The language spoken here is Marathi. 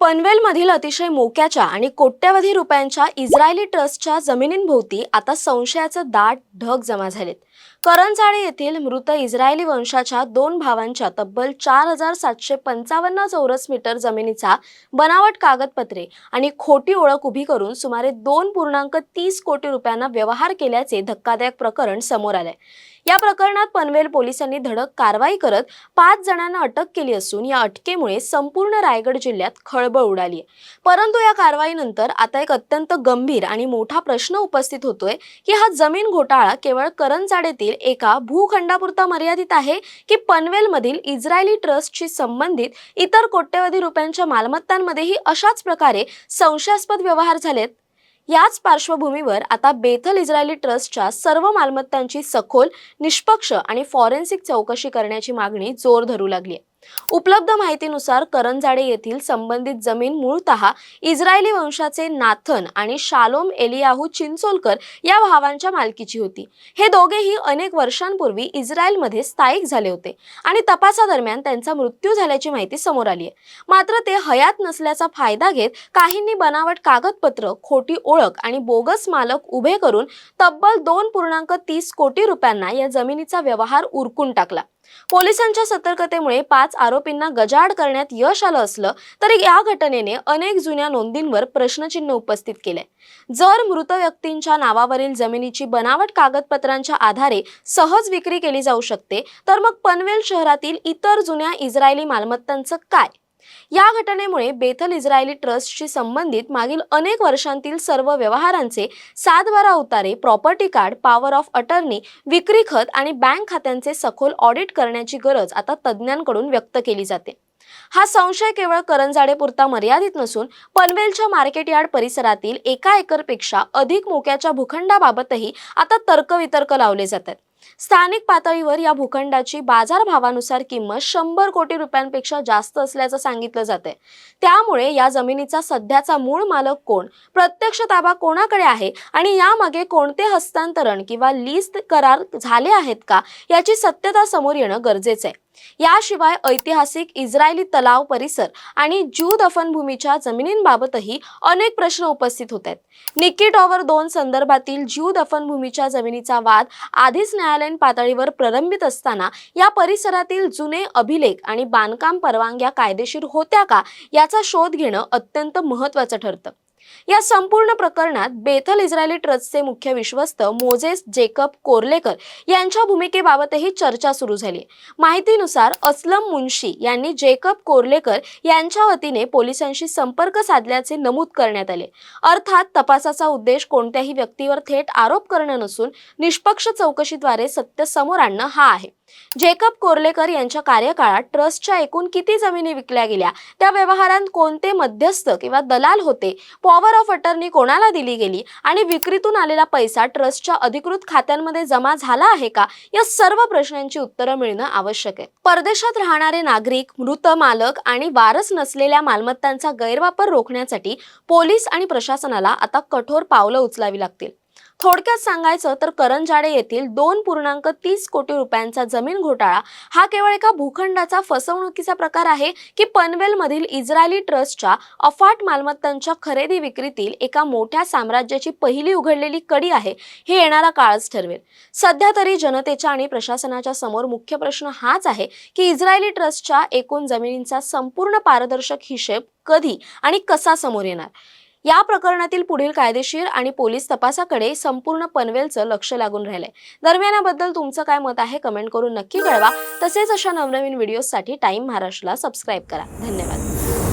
पनवेलमधील अतिशय मोक्याच्या आणि कोट्यवधी रुपयांच्या इस्रायली ट्रस्टच्या जमिनींभोवती आता संशयाचं दाट ढग जमा झालेत। करंजाडे येथील मृत इस्रायली वंशाच्या दोन भावांच्या तब्बल 4755 चौरस मीटर जमिनीचा बनावट कागदपत्रे आणि खोटी ओळख उभी करून सुमारे 2.30 कोटी रुपयांना व्यवहार केल्याचे धक्कादायक प्रकरण समोर आले। या प्रकरणात पनवेल पोलिसांनी धडक कारवाई करत 5 जणांना अटक केली असून या अटकेमुळे संपूर्ण रायगड जिल्ह्यात खळबळ उडाली आहे। परंतु या कारवाईनंतर आता एक अत्यंत गंभीर आणि मोठा प्रश्न उपस्थित होतोय की हा जमीन घोटाळा केवळ करंजाडेतील एका भूखंडापुरता मर्यादित आहे की पनवेलमधील इस्रायली ट्रस्टशी संबंधित इतर कोट्यवधी रुपयांच्या मालमत्तांमध्येही अशाच प्रकारे संशयास्पद व्यवहार झालेत। याच पार्श्वभूमीवर आता बेथल इस्रायली ट्रस्टच्या सर्व मालमत्तांची सखोल, निष्पक्ष आणि फॉरेन्सिक चौकशी करण्याची मागणी जोर धरू लागली आहे। उपलब्ध माहितीनुसार करंजाडे येथील संबंधित जमीन मूळतः इस्रायली वंशाचे नाथन आणि शालोम एलियाहू चिंचोलकर या भावांच्या मालकीची होती। हे दोघेही अनेक वर्षांपूर्वी इस्रायलमध्ये स्थायिक झाले होते आणि तपासादरम्यान त्यांचा मृत्यू झाल्याची माहिती समोर आली आहे। मात्र ते हयात नसल्याचा फायदा घेत काहींनी बनावट कागदपत्र, खोटी ओळख आणि बोगस मालक उभे करून तब्बल 2.30 कोटी रुपयांना या जमिनीचा व्यवहार उरकून टाकला। पोलिसांच्या सतर्कतेमुळे 5 आरोपींना गजाआड करण्यात यश आलं असलं तरी या घटनेने अनेक जुन्या नोंदींवर प्रश्नचिन्ह उपस्थित केले। जर मृत व्यक्तींच्या नावावरील जमिनीची बनावट कागदपत्रांच्या आधारे सहज विक्री केली जाऊ शकते, तर मग पनवेल शहरातील इतर जुन्या इस्रायली मालमत्तांचं काय? या घटनेमुळे बेथल इस्रायली ट्रस्टशी संबंधित मागील अनेक वर्षांतील सर्व व्यवहारांचे 7/12 उतारे, property card, power of attorney, विक्री खत आणि बँक खात्यांचे सखोल ऑडिट करण्याची गरज आता तज्ज्ञांकडून व्यक्त केली जाते। हा संशय केवळ करंजाडेपुरता मर्यादित नसून पनवेलच्या मार्केट यार्ड परिसरातील 1 एकरपेक्षा अधिक मोक्याच्या भूखंडाबाबतही आता तर्कवितर्क लावले जातात। स्थानिक पातळीवर या भूखंडाची बाजारभावानुसार किंमत 100 कोटी रुपयांपेक्षा जास्त असल्याचं सांगितलं जातंय। त्यामुळे या जमिनीचा सध्याचा मूळ मालक कोण, प्रत्यक्ष ताबा कोणाकडे आहे आणि यामागे कोणते हस्तांतरण किंवा लीज करार झाले आहेत का, याची सत्यता समोर येणं गरजेचं आहे। याशिवाय ऐतिहासिक इस्रायली तलाव परिसर आणि ज्यू दफनभूमीच्या जमिनींबाबतही अनेक प्रश्न उपस्थित होत आहेत। निक्की टॉवर 2 संदर्भातील ज्यू दफनभूमीच्या जमिनीचा वाद आधीच न्यायालयीन पातळीवर प्रलंबित असताना या परिसरातील जुने अभिलेख आणि बांधकाम परवानग्या कायदेशीर होत्या का, याचा शोध घेणं अत्यंत महत्त्वाचं ठरतं। या संपूर्ण प्रकरणात बेथल इस्रायली ट्रस्टचे मुख्य विश्वस्त मोजेस जेकब कोर्लेकर यांच्या भूमिकेबाबतही चर्चा सुरू झाली। माहितीनुसार असलम मुन्शी यांनी जेकब कोर्लेकर यांच्या वतीने पोलिसांशी संपर्क साधल्याचे नमूद करण्यात आले। अर्थात तपासाचा उद्देश कोणत्याही व्यक्तीवर थेट आरोप करणं नसून निष्पक्ष चौकशीद्वारे सत्य समोर आणणं हा आहे। जेकब कोर्लेकर यांच्या कार्यकाळात ट्रस्टच्या एकूण किती जमिनी विकल्या गेल्या, त्या व्यवहारात कोणते मध्यस्थ किंवा दलाल होते, पॉवर ऑफ अटर्नी कोणाला दिली गेली आणि विक्रीतून आलेला पैसा ट्रस्टच्या अधिकृत खात्यांमध्ये जमा झाला आहे का, या सर्व प्रश्नांची उत्तरं मिळणं आवश्यक आहे। परदेशात राहणारे नागरिक, मृत मालक आणि वारस नसलेल्या मालमत्तांचा गैरवापर रोखण्यासाठी पोलीस आणि प्रशासनाला आता कठोर पावलं उचलावी लागतील। थोडक्यात सांगायचं तर करंजाडे येथील 2.30 कोटी रुपयांचा जमीन घोटाळा हा केवळ एका भूखंडाचा फसवणुकीचा प्रकार आहे की पनवेलमधील इस्रायली ट्रस्टच्या अफाट मालमत्तांच्या खरेदी विक्रीतील एका मोठ्या साम्राज्याची पहिली उघडलेली कडी आहे, हे येणारा काळच ठरवेल। सध्या तरी जनतेच्या आणि प्रशासनाच्या समोर मुख्य प्रश्न हाच आहे की इस्रायली ट्रस्टच्या एकूण जमिनींचा संपूर्ण पारदर्शक हिशेब कधी आणि कसा समोर येणार। या प्रकरणातील पुढील कायदेशीर आणि पोलीस तपासाकडे संपूर्ण पनवेलचं लक्ष लागून राहिलंय। दरम्यान याबद्दल तुमचं काय मत आहे कमेंट करून नक्की कळवा। तसेच अशा नवनवीन व्हिडिओसाठी टाइम महाराष्ट्रला सबस्क्राइब करा। धन्यवाद।